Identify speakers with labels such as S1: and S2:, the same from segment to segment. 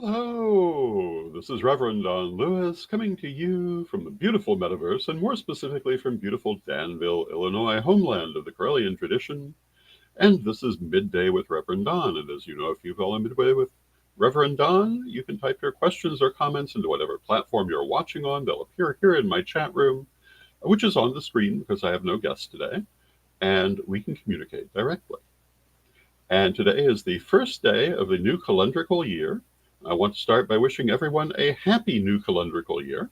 S1: Hello, this is Reverend Don Lewis coming to you from the beautiful metaverse, and more specifically from beautiful Danville, Illinois, homeland of the Correllian tradition. And this is Midday with Reverend Don. And as you know, if you follow Midday with Reverend Don, you can type your questions or comments into whatever platform you're watching on. They'll appear here in my chat room, which is on the screen because I have no guests today, and we can communicate directly. And today is the first day of the new calendrical year. I want to start by wishing everyone a happy new calendrical year.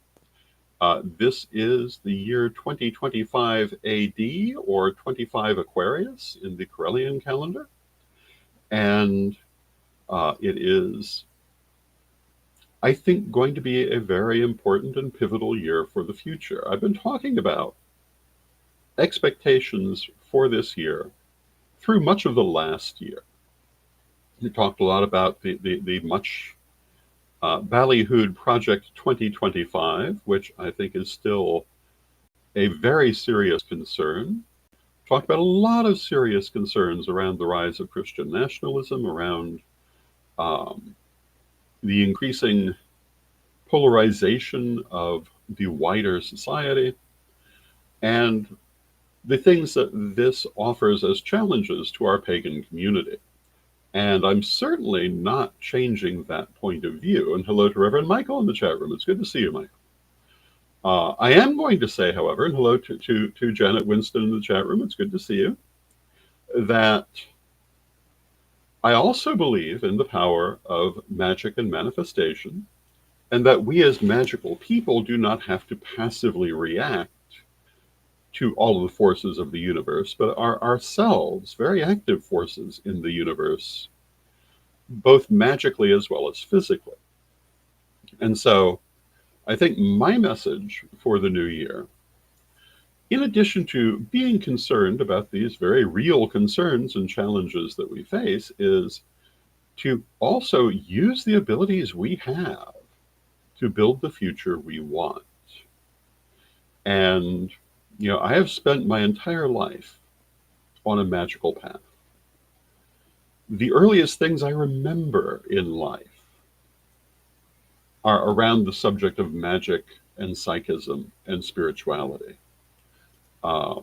S1: This is the year 2025 AD, or 25 Aquarius in the Correllian calendar. And it is, I think, going to be a very important and pivotal year for the future. I've been talking about expectations for this year through much of the last year. We talked a lot about the much ballyhooed Project 2025, which I think is still a very serious concern. Talked about a lot of serious concerns around the rise of Christian nationalism, around the increasing polarization of the wider society, and the things that this offers as challenges to our pagan community. And I'm certainly not changing that point of view. And hello to Reverend Michael in the chat room. It's good to see you, Michael. I am going to say, however, and hello to Janet Winston in the chat room. It's good to see you. That I also believe in the power of magic and manifestation, and that we as magical people do not have to passively react to all of the forces of the universe, but are ourselves very active forces in the universe, both magically as well as physically. And so I think my message for the new year, in addition to being concerned about these very real concerns and challenges that we face, is to also use the abilities we have to build the future we want. And I have spent my entire life on a magical path. The earliest things I remember in life are around the subject of magic and psychism and spirituality. A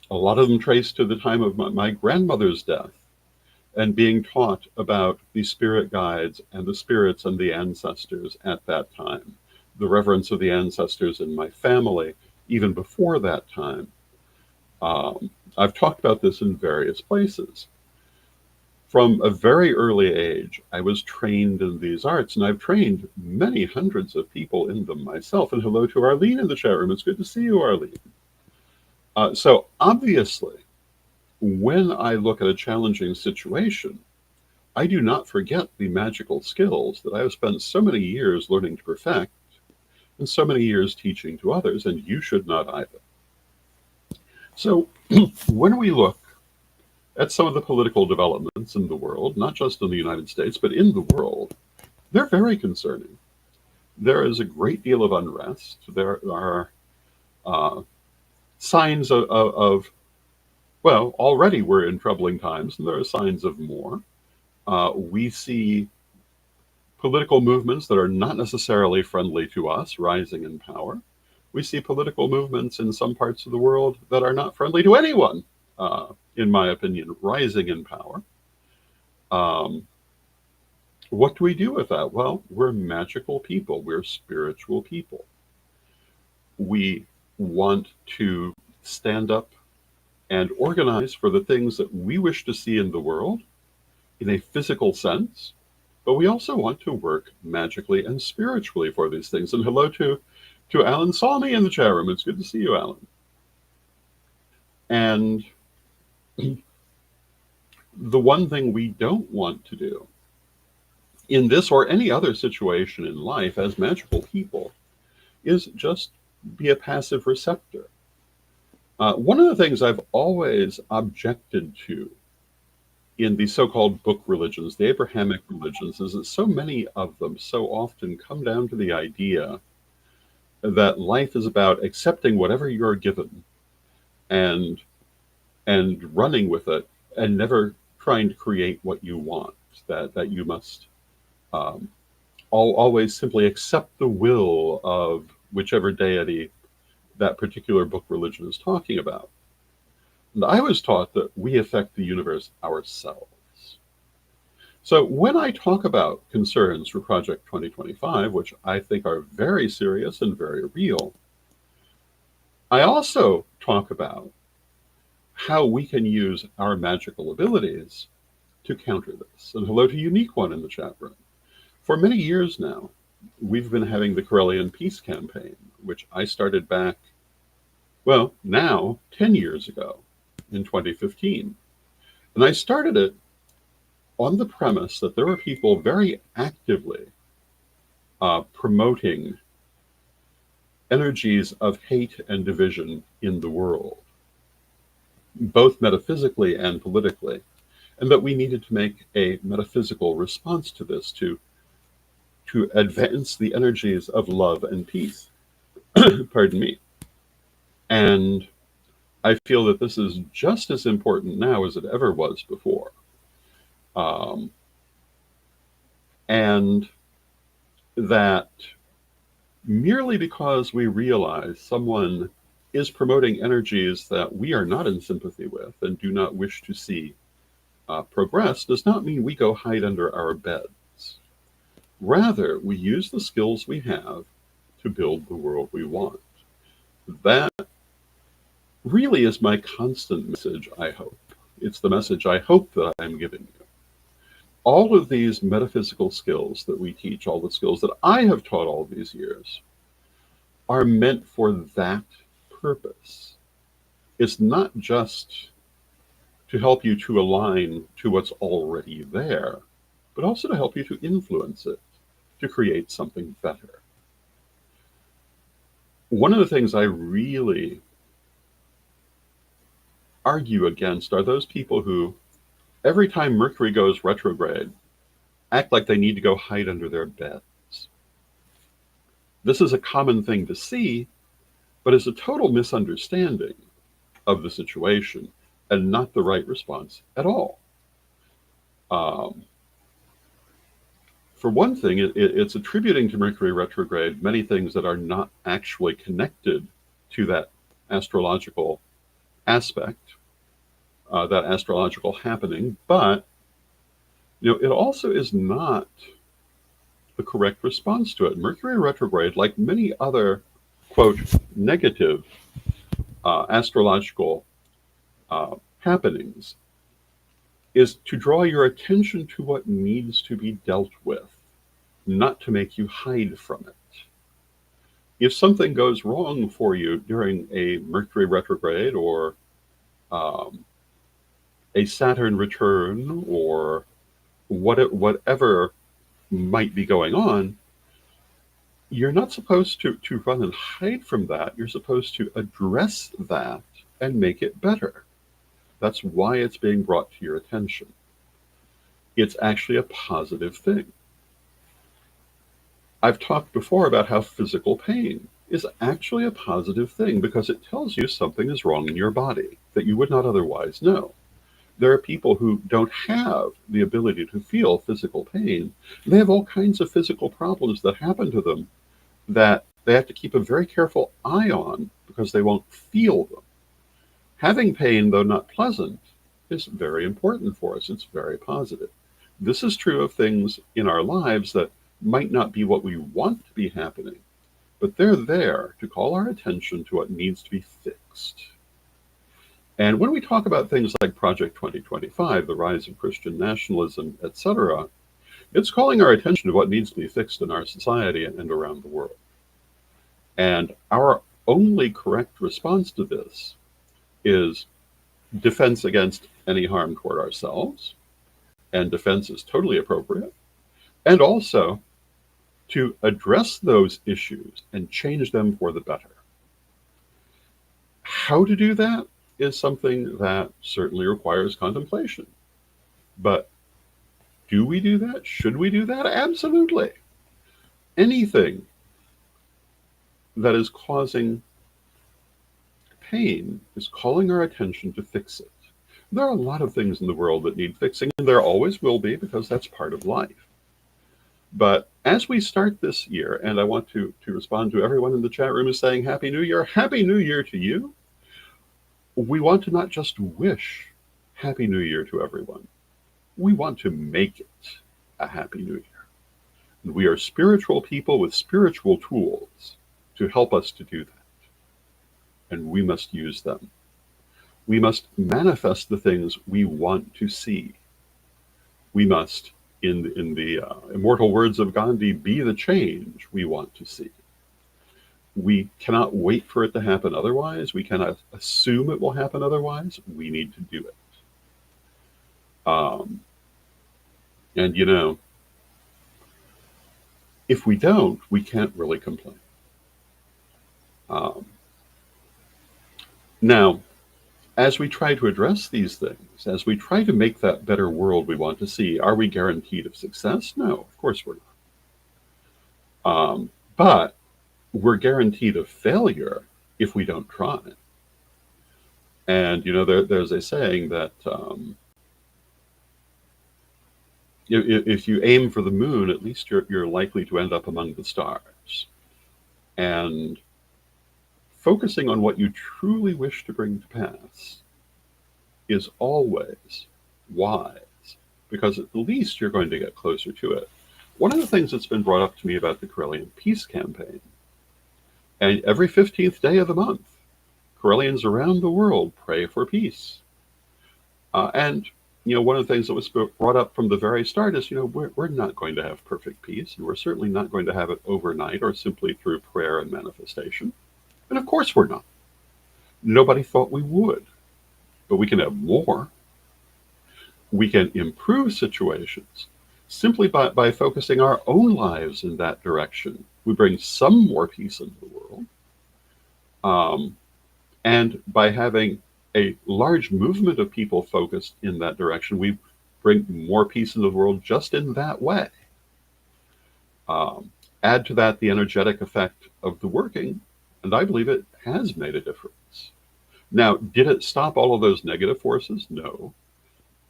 S1: lot of them trace to the time of my grandmother's death and being taught about the spirit guides and the spirits and the ancestors at that time, the reverence of the ancestors in my family, even before that time. I've talked about this in various places. From a very early age, I was trained in these arts, and I've trained many hundreds of people in them myself. And hello to Arlene in the chat room. It's good to see you, Arlene. So obviously, when I look at a challenging situation, I do not forget the magical skills that I have spent so many years learning to perfect and so many years teaching to others, and you should not either. So when we look at some of the political developments in the world, not just in the United States, but in the world, they're very concerning. There is a great deal of unrest. There are signs well, already we're in troubling times, and there are signs of more. We see political movements that are not necessarily friendly to us rising in power. We see political movements in some parts of the world that are not friendly to anyone, in my opinion, rising in power. What do we do with that? Well, we're magical people. We're spiritual people. We want to stand up and organize for the things that we wish to see in the world in a physical sense, but we also want to work magically and spiritually for these things. And hello to Alan Salmi in the chat room. It's good to see you, Alan. And the one thing we don't want to do in this or any other situation in life as magical people is just be a passive receptor. One of the things I've always objected to in the so-called book religions, the Abrahamic religions, is that so many of them so often come down to the idea that life is about accepting whatever you're given and running with it, and never trying to create what you want, that you must I'll always simply accept the will of whichever deity that particular book religion is talking about. And I was taught that we affect the universe ourselves. So when I talk about concerns for Project 2025, which I think are very serious and very real, I also talk about how we can use our magical abilities to counter this. And hello to Unique One in the chat room. For many years now, we've been having the Corellian Peace Campaign, which I started back, well, now 10 years ago in 2015. And I started it on the premise that there were people very actively promoting energies of hate and division in the world, both metaphysically and politically, and that we needed to make a metaphysical response to this to advance the energies of love and peace. Pardon me. And I feel that this is just as important now as it ever was before. And that merely because we realize someone is promoting energies that we are not in sympathy with and do not wish to see progress does not mean we go hide under our beds. Rather, we use the skills we have to build the world we want. That really is my constant message, I hope. It's the message I hope that I'm giving you. All of these metaphysical skills that we teach, all the skills that I have taught all these years, are meant for that purpose. It's not just to help you to align to what's already there, but also to help you to influence it, to create something better. One of the things I really argue against are those people who, every time Mercury goes retrograde, act like they need to go hide under their beds. This is a common thing to see, but is a total misunderstanding of the situation and not the right response at all. For one thing, it's attributing to Mercury retrograde many things that are not actually connected to that astrological aspect, that astrological happening, but it also is not the correct response to it. Mercury retrograde, like many other, quote, negative astrological happenings, is to draw your attention to what needs to be dealt with, not to make you hide from it. If something goes wrong for you during a Mercury retrograde or a Saturn return or whatever might be going on, you're not supposed to run and hide from that. You're supposed to address that and make it better. That's why it's being brought to your attention. It's actually a positive thing. I've talked before about how physical pain is actually a positive thing because it tells you something is wrong in your body that you would not otherwise know. There are people who don't have the ability to feel physical pain. They have all kinds of physical problems that happen to them that they have to keep a very careful eye on because they won't feel them. Having pain, though not pleasant, is very important for us. It's very positive. This is true of things in our lives that might not be what we want to be happening, but they're there to call our attention to what needs to be fixed. And when we talk about things like Project 2025, the rise of Christian nationalism, etc., it's calling our attention to what needs to be fixed in our society and around the world. And our only correct response to this is defense against any harm toward ourselves, and defense is totally appropriate, and also to address those issues and change them for the better. How to do that is something that certainly requires contemplation. But do we do that? Should we do that? Absolutely. Anything that is causing pain is calling our attention to fix it. There are a lot of things in the world that need fixing, and there always will be because that's part of life. But as we start this year, and I want to respond to everyone in the chat room who's saying Happy New Year. Happy New Year to you. We want to not just wish Happy New Year to everyone, we want to make it a Happy New Year. And we are spiritual people with spiritual tools to help us to do that. And we must use them. We must manifest the things we want to see. We must, in the immortal words of Gandhi, be the change we want to see. We cannot wait for it to happen otherwise. We cannot assume it will happen otherwise. We need to do it. And if we don't, we can't really complain. Now, as we try to address these things, as we try to make that better world we want to see, are we guaranteed of success? No, of course we're not. But we're guaranteed of failure if we don't try. And there's a saying that if you aim for the moon, at least you're likely to end up among the stars. And focusing on what you truly wish to bring to pass is always wise, because at least you're going to get closer to it. One of the things that's been brought up to me about the Corellian Peace Campaign, and every 15th day of the month, Corellians around the world pray for peace. And one of the things that was brought up from the very start is, we're not going to have perfect peace, and we're certainly not going to have it overnight or simply through prayer and manifestation. And of course we're not. Nobody thought we would. But we can have more. We can improve situations simply by focusing our own lives in that direction. We bring some more peace into the world. And by having a large movement of people focused in that direction, we bring more peace into the world just in that way. Add to that the energetic effect of the working, and I believe it has made a difference. Now, did it stop all of those negative forces? No.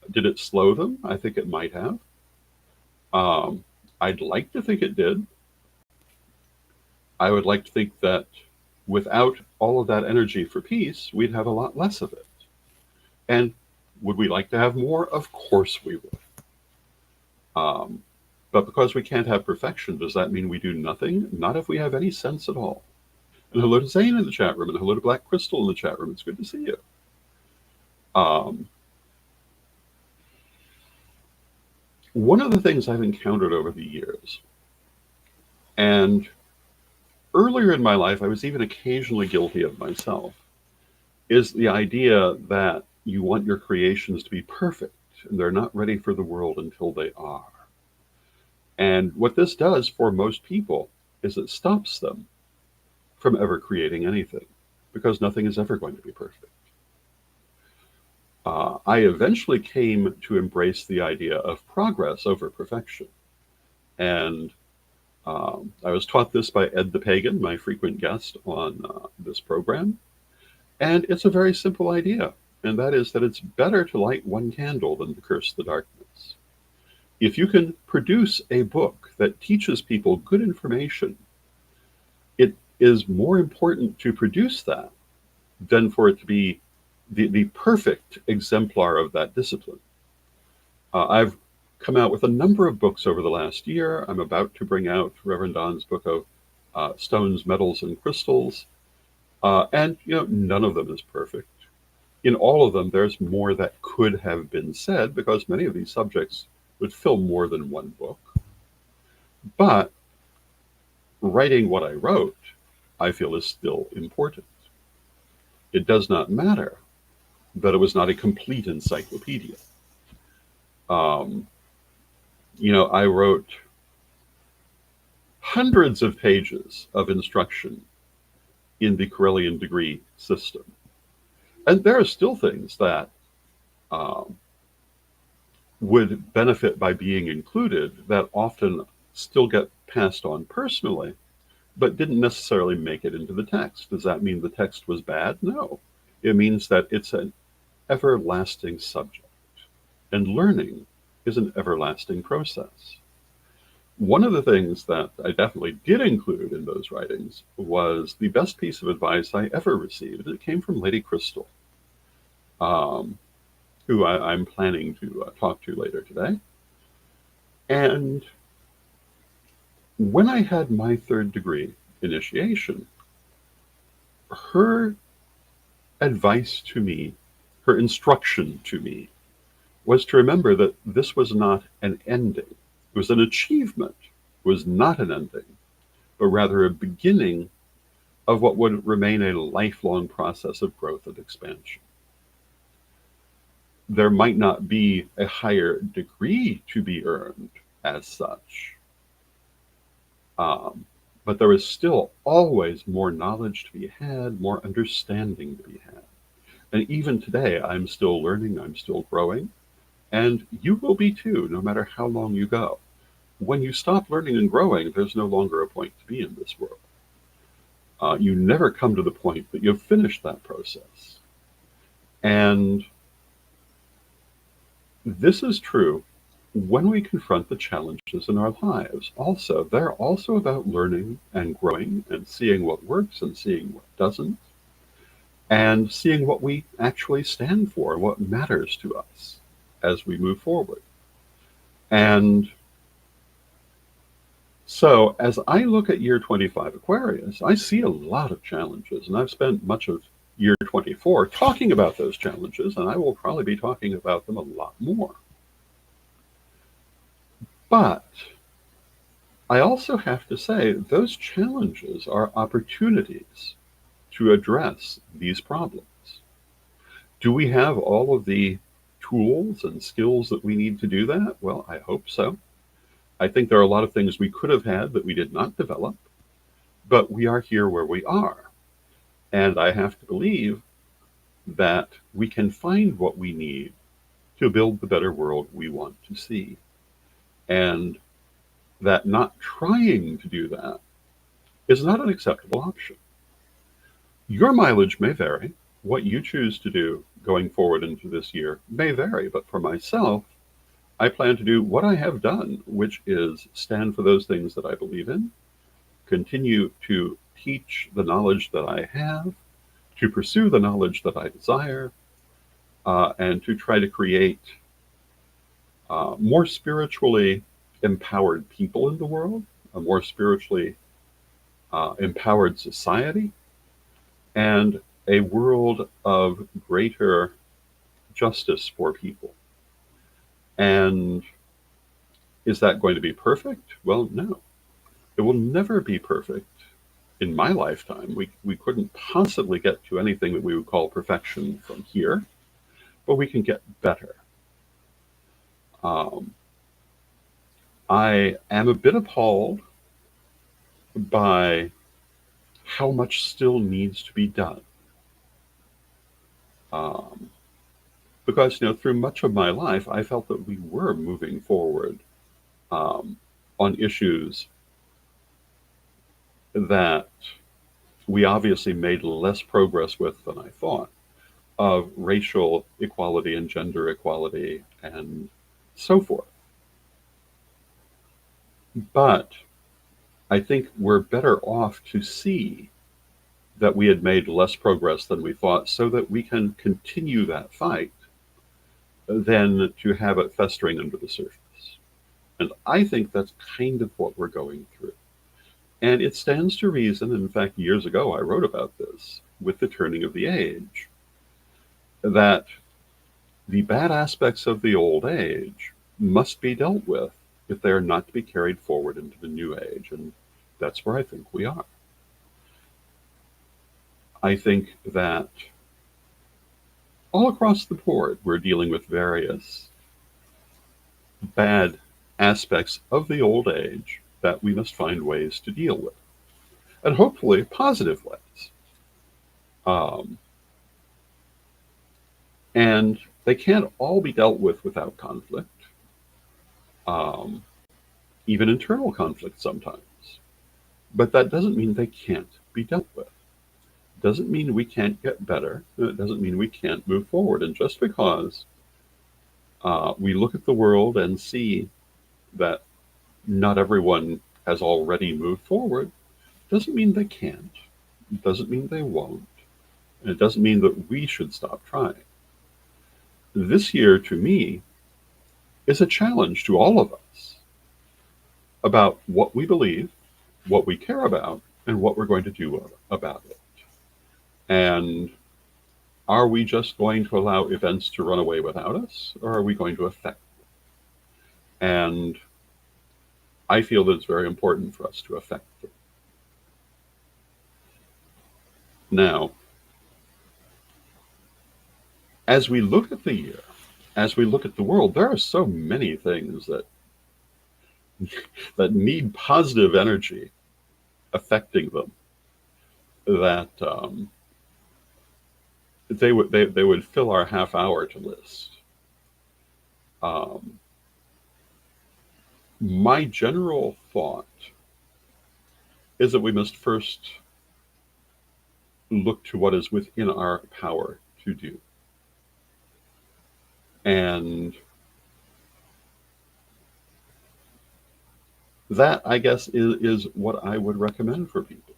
S1: Did it slow them? I think it might have. I'd like to think it did. I would like to think that without all of that energy for peace, we'd have a lot less of it. And would we like to have more? Of course we would. But because we can't have perfection, does that mean we do nothing? Not if we have any sense at all. And hello to Zane in the chat room, and hello to Black Crystal in the chat room. It's good to see you. One of the things I've encountered over the years, and earlier in my life I was even occasionally guilty of myself, is the idea that you want your creations to be perfect, and they're not ready for the world until they are. And what this does for most people is it stops them from ever creating anything, because nothing is ever going to be perfect. I eventually came to embrace the idea of progress over perfection. And I was taught this by Ed the Pagan, my frequent guest on this program. And it's a very simple idea, and that is that it's better to light one candle than to curse the darkness. If you can produce a book that teaches people good information, it is more important to produce that than for it to be the perfect exemplar of that discipline. I've come out with a number of books over the last year. I'm about to bring out Reverend Don's book of stones, metals, and crystals. And none of them is perfect. In all of them, there's more that could have been said, because many of these subjects would fill more than one book. But writing what I wrote, I feel, is still important. It does not matter that it was not a complete encyclopedia. I wrote hundreds of pages of instruction in the Corellian degree system. And there are still things that would benefit by being included that often still get passed on personally, but didn't necessarily make it into the text. Does that mean the text was bad? No. It means that it's an everlasting subject, and learning is an everlasting process. One of the things that I definitely did include in those writings was the best piece of advice I ever received. It came from Lady Crystal, um, who I'm planning to talk to later today. And when I had my third degree initiation, her advice to me, her instruction to me, was to remember that this was not an ending. It was an achievement. It was not an ending, but rather a beginning of what would remain a lifelong process of growth and expansion. There might not be a higher degree to be earned as such, um, but there is still always more knowledge to be had, more understanding to be had. And even today, I'm still learning, I'm still growing, and you will be too, no matter how long you go. When you stop learning and growing, there's no longer a point to be in this world. You never come to the point that you've finished that process. And this is true when we confront the challenges in our lives. Also, they're also about learning and growing and seeing what works and seeing what doesn't, and seeing what we actually stand for, what matters to us as we move forward. And so, as I look at year 25 Aquarius, I see a lot of challenges, and I've spent much of year 24 talking about those challenges, and I will probably be talking about them a lot more. But I also have to say, those challenges are opportunities to address these problems. Do we have all of the tools and skills that we need to do that? Well, I hope so. I think there are a lot of things we could have had that we did not develop, but we are here where we are. And I have to believe that we can find what we need to build the better world we want to see. And that not trying to do that is not an acceptable option. Your mileage may vary. What you choose to do going forward into this year may vary, but for myself, I plan to do what I have done, which is stand for those things that I believe in, continue to teach the knowledge that I have, to pursue the knowledge that I desire, and to try to create more spiritually empowered people in the world, a more spiritually empowered society, and a world of greater justice for people. And is that going to be perfect? Well, no. It will never be perfect in my lifetime. We couldn't possibly get to anything that we would call perfection from here, but we can get better. Um, I am a bit appalled by how much still needs to be done. Um, because, through much of my life, I felt that we were moving forward um, on issues that we obviously made less progress with than I thought, of racial equality and gender equality and so forth. But I think we're better off to see that we had made less progress than we thought so that we can continue that fight than to have it festering under the surface. And I think that's kind of what we're going through. And it stands to reason, in fact, years ago I wrote about this with the turning of the age, that the bad aspects of the old age must be dealt with if they are not to be carried forward into the new age. And that's where I think we are. I think that all across the board, we're dealing with various bad aspects of the old age that we must find ways to deal with, and hopefully positive ways. Um, and they can't all be dealt with without conflict, um, even internal conflict sometimes. But that doesn't mean they can't be dealt with. It doesn't mean we can't get better. It doesn't mean we can't move forward. And just because we look at the world and see that Not everyone has already moved forward. Doesn't mean they can't. Doesn't mean they won't. And it doesn't mean that we should stop trying. This year, to me, is a challenge to all of us about what we believe, what we care about, and what we're going to do about it. And are we just going to allow events to run away without us, or are we going to affect them? And I feel that it's very important for us to affect them. Now, as we look at the year, as we look at the world, there are so many things that need positive energy affecting them that they would fill our half hour to list. Um, my general thought is that we must first look to what is within our power to do. And that, I guess, is what I would recommend for people.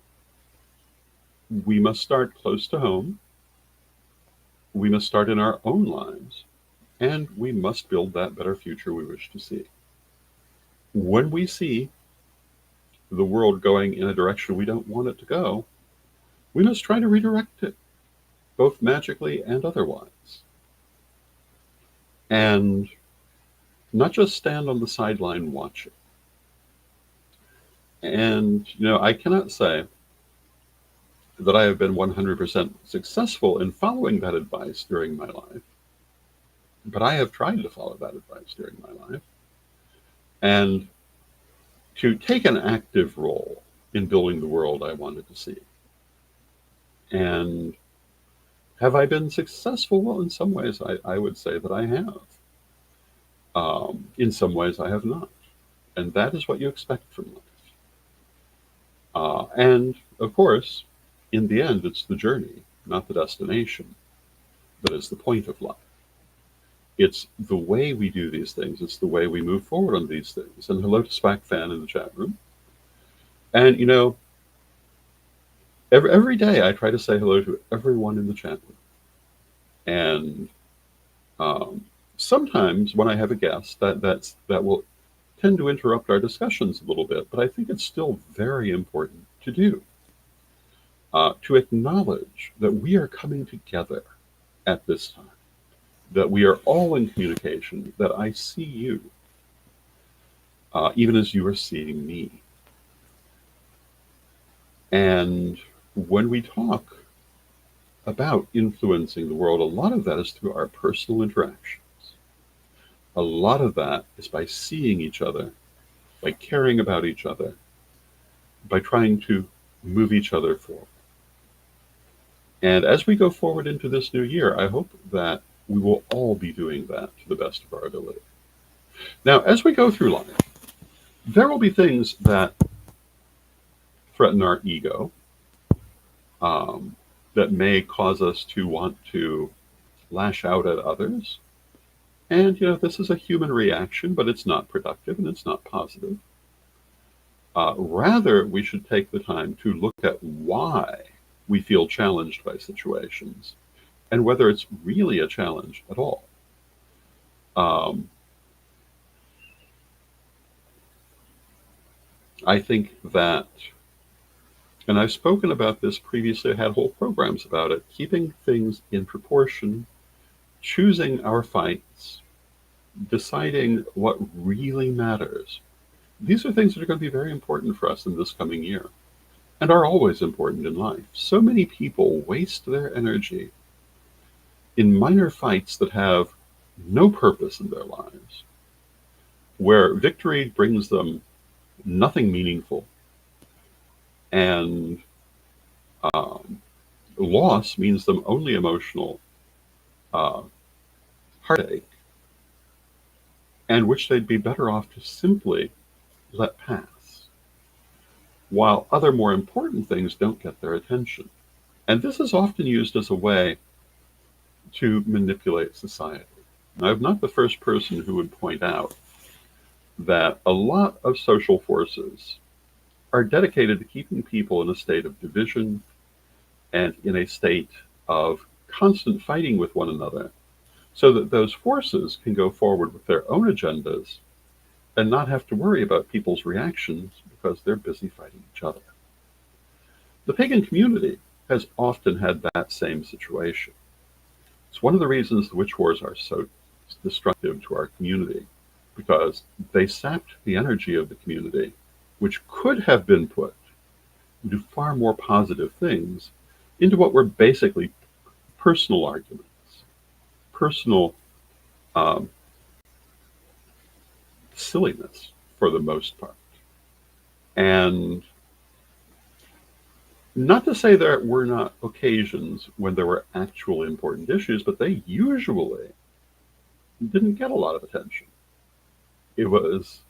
S1: We must start close to home. We must start in our own lives. And we must build that better future we wish to see. When we see the world going in a direction we don't want it to go, we must try to redirect it, both magically and otherwise. And not just stand on the sideline watching. And, I cannot say that I have been 100% successful in following that advice during my life, but I have tried to follow that advice during my life and to take an active role in building the world I wanted to see. And have I been successful? Well, in some ways, I would say that I have. In some ways, I have not. And that is what you expect from life. And of course, in the end, it's the journey, not the destination, that is the point of life. It's the way we do these things. It's the way we move forward on these things. And hello to SPAC Fan in the chat room. And, every day I try to say hello to everyone in the chat room. And sometimes when I have a guest, that will tend to interrupt our discussions a little bit, but I think it's still very important to do. To acknowledge that we are coming together at this time, that we are all in communication, that I see you, even as you are seeing me. And when we talk about influencing the world, a lot of that is through our personal interactions. A lot of that is by seeing each other, by caring about each other, by trying to move each other forward. And as we go forward into this new year, I hope that we will all be doing that to the best of our ability. Now, as we go through life, there will be things that threaten our ego, that may cause us to want to lash out at others. And, this is a human reaction, but it's not productive and it's not positive. Rather, we should take the time to look at why we feel challenged by situations and whether it's really a challenge at all. I think that, and I've spoken about this previously, I had whole programs about it, keeping things in proportion, choosing our fights, deciding what really matters. These are things that are going to be very important for us in this coming year and are always important in life. So many people waste their energy in minor fights that have no purpose in their lives, where victory brings them nothing meaningful and loss means them only emotional heartache, and which they'd be better off to simply let pass, while other more important things don't get their attention. And this is often used as a way to manipulate society. Now, I'm not the first person who would point out that a lot of social forces are dedicated to keeping people in a state of division and in a state of constant fighting with one another, so that those forces can go forward with their own agendas and not have to worry about people's reactions because they're busy fighting each other. The pagan community has often had that same situation. It's one of the reasons the witch wars are so destructive to our community, because they sapped the energy of the community, which could have been put into far more positive things, into what were basically personal arguments, personal silliness for the most part. And not to say there were not occasions when there were actual important issues, but they usually didn't get a lot of attention. It was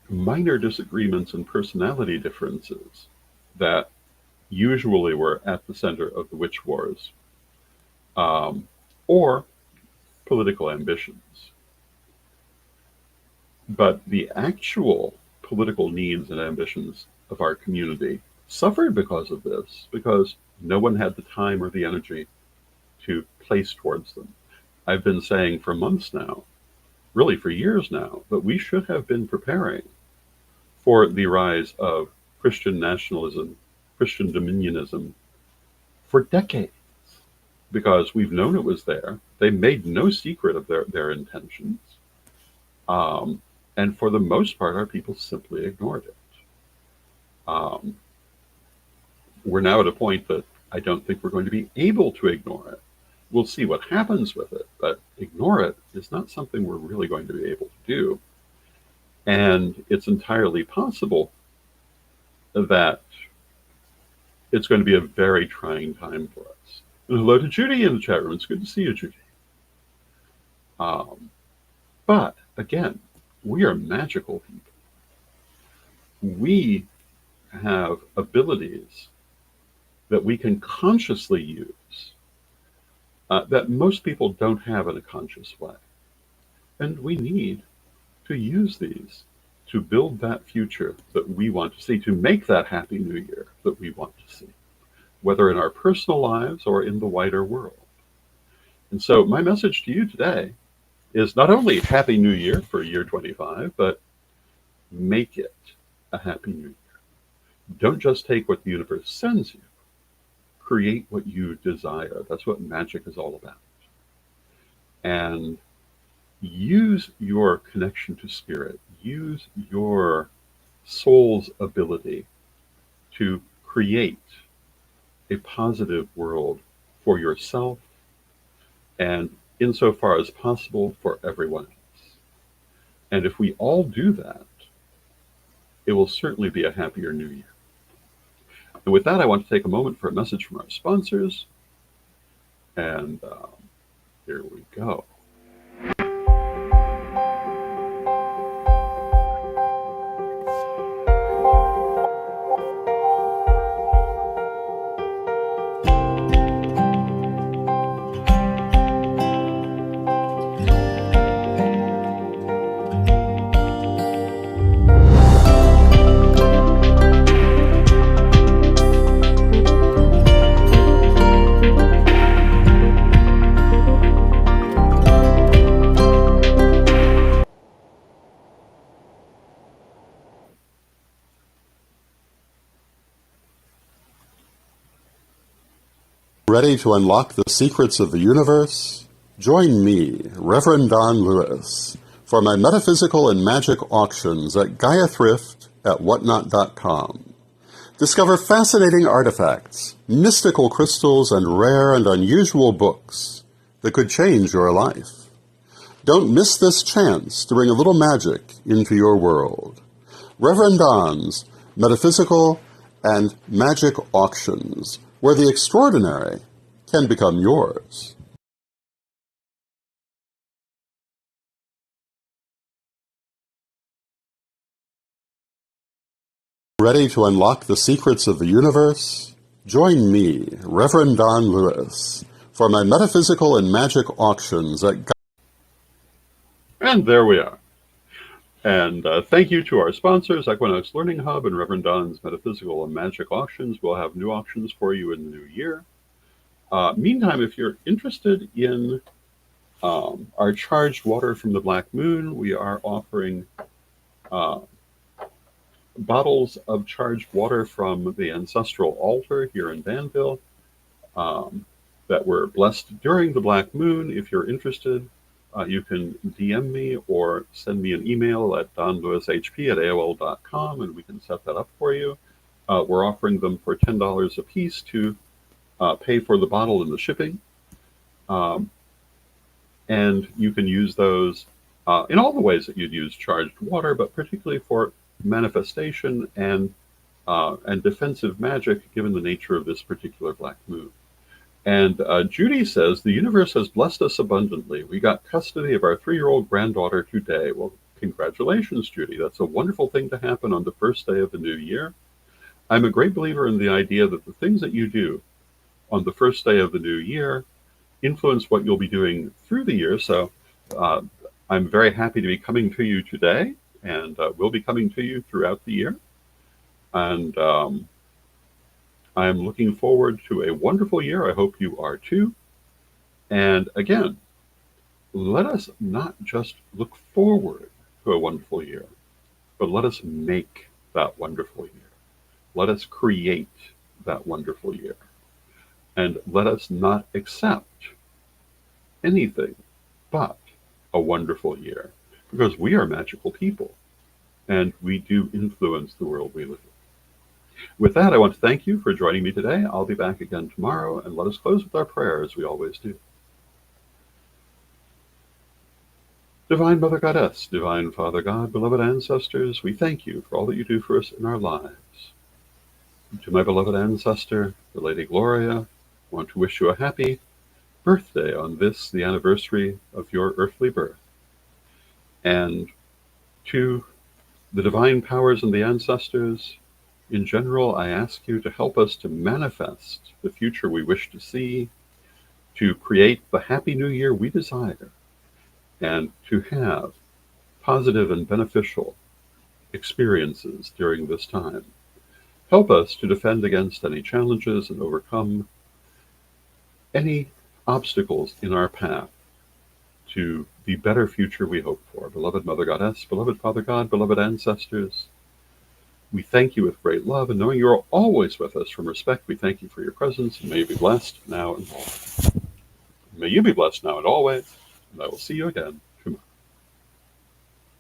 S1: minor disagreements and personality differences that usually were at the center of the witch wars, or political ambitions. But the actual political needs and ambitions of our community suffered because of this, because no one had the time or the energy to place towards them. I've been saying for months now, really for years now, that we should have been preparing for the rise of Christian nationalism, Christian dominionism for decades, because we've known it was there. They made no secret of their intentions. And for the most part, our people simply ignored it. We're now at a point that I don't think we're going to be able to ignore it. We'll see what happens with it, but ignore it is not something we're really going to be able to do. And it's entirely possible that it's going to be a very trying time for us. And hello to Judy in the chat room. It's good to see you, Judy. But again, we are magical people. We have abilities that we can consciously use that most people don't have in a conscious way. And we need to use these to build that future that we want to see, to make that happy new year that we want to see, whether in our personal lives or in the wider world. And so my message to you today is not only Happy New Year for year 25, but make it a Happy New Year. Don't just take what the universe sends you. Create what you desire. That's what magic is all about. And use your connection to spirit. Use your soul's ability to create a positive world for yourself and, insofar as possible, for everyone else. And if we all do that, it will certainly be a happier new year. And with that, I want to take a moment for a message from our sponsors. And here we go. Ready to unlock the secrets of the universe? Join me, Reverend Don Lewis, for my metaphysical and magic auctions at Gaia Thrift at whatnot.com. Discover fascinating artifacts, mystical crystals, and rare and unusual books that could change your life. Don't miss this chance to bring a little magic into your world. Reverend Don's Metaphysical and Magic Auctions, where the extraordinary can become yours. Ready to unlock the secrets of the universe? Join me, Reverend Don Lewis, for my metaphysical and magic auctions at And there we are. And thank you to our sponsors, Equinox Learning Hub and Reverend Don's Metaphysical and Magic Auctions. We'll have new auctions for you in the new year. Meantime, if you're interested in our charged water from the Black Moon, we are offering uh, bottles of charged water from the ancestral altar here in Danville um, that were blessed during the Black Moon. If you're interested, you can DM me or send me an email at donlewishp@aol.com and we can set that up for you. We're offering them for $10 a piece to pay for the bottle and the shipping. Um, and you can use those in all the ways that you'd use charged water, but particularly for manifestation and defensive magic, given the nature of this particular Black Moon. And Judy says, the universe has blessed us abundantly. We got custody of our 3-year-old granddaughter today. Well, congratulations, Judy. That's a wonderful thing to happen on the first day of the new year. I'm a great believer in the idea that the things that you do on the first day of the new year influence what you'll be doing through the year. So I'm very happy to be coming to you today, and we'll be coming to you throughout the year. And I'm looking forward to a wonderful year. I hope you are too. And again, let us not just look forward to a wonderful year, but let us make that wonderful year. Let us create that wonderful year. And let us not accept anything but a wonderful year, because we are magical people and we do influence the world we live in. With that, I want to thank you for joining me today. I'll be back again tomorrow, and let us close with our prayer as we always do. Divine Mother Goddess, Divine Father God, beloved ancestors, we thank you for all that you do for us in our lives. To my beloved ancestor, the Lady Gloria, I want to wish you a happy birthday on this, the anniversary of your earthly birth. And to the divine powers and the ancestors, in general, I ask you to help us to manifest the future we wish to see, to create the happy new year we desire, and to have positive and beneficial experiences during this time. Help us to defend against any challenges and overcome any obstacles in our path to the better future we hope for. Beloved Mother Goddess, beloved Father God, beloved ancestors, we thank you with great love, and knowing you are always with us from respect, we thank you for your presence, and may you be blessed now and always. May you be blessed now and always, and I will see you again